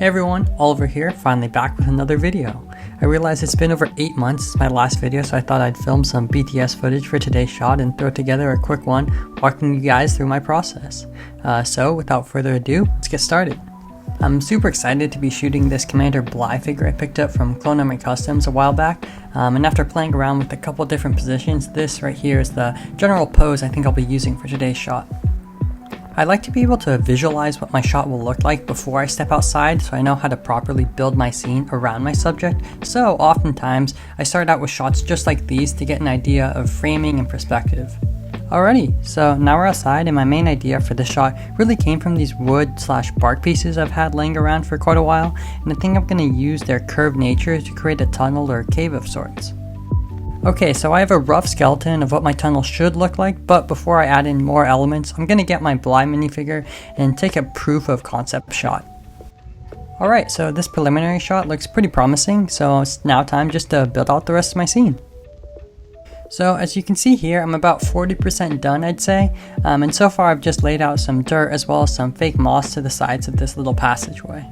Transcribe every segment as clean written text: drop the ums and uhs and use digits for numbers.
Hey everyone, Oliver here, finally back with another video. I realized it's been over 8 months since my last video, so I thought I'd film some BTS footage for today's shot and throw together a quick one walking you guys through my process. So without further ado, let's get started. I'm super excited to be shooting this Commander Bly figure I picked up from Clone Customs a while back, and after playing around with a couple different positions, this right here is the general pose I think I'll be using for today's shot. I like to be able to visualize what my shot will look like before I step outside, so I know how to properly build my scene around my subject. So oftentimes I start out with shots just like these to get an idea of framing and perspective. Alrighty, so now we're outside, and my main idea for this shot really came from these wood/bark pieces I've had laying around for quite a while, and I think I'm going to use their curved nature to create a tunnel or cave of sorts. Okay, so I have a rough skeleton of what my tunnel should look like, but before I add in more elements, I'm going to get my Bly minifigure and take a proof of concept shot. Alright, so this preliminary shot looks pretty promising, so it's now time just to build out the rest of my scene. So as you can see here, I'm about 40% done, I'd say, and so far I've just laid out some dirt as well as some fake moss to the sides of this little passageway.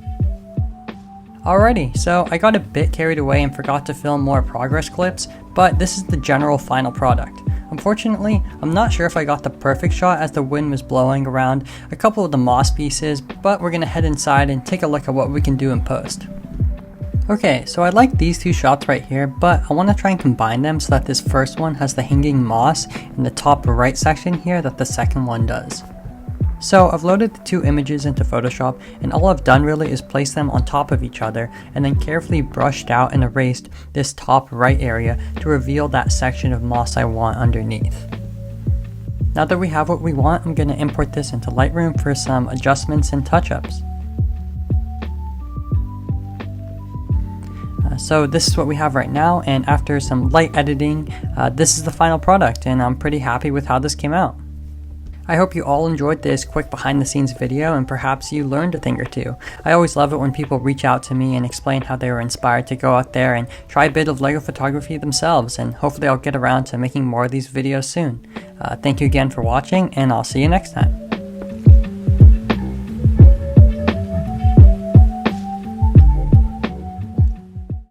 Alrighty, so I got a bit carried away and forgot to film more progress clips, but this is the general final product. Unfortunately, I'm not sure if I got the perfect shot as the wind was blowing around a couple of the moss pieces, but we're gonna head inside and take a look at what we can do in post. Okay, so I like these two shots right here, but I want to try and combine them so that this first one has the hanging moss in the top right section here that the second one does. So I've loaded the two images into Photoshop, and all I've done really is place them on top of each other and then carefully brushed out and erased this top right area to reveal that section of moss I want underneath. Now that we have what we want, I'm going to import this into Lightroom for some adjustments and touch-ups. So this is what we have right now, and after some light editing, this is the final product, and I'm pretty happy with how this came out. I hope you all enjoyed this quick behind the scenes video and perhaps you learned a thing or two. I always love it when people reach out to me and explain how they were inspired to go out there and try a bit of LEGO photography themselves, and hopefully I'll get around to making more of these videos soon. Thank you again for watching, and I'll see you next time.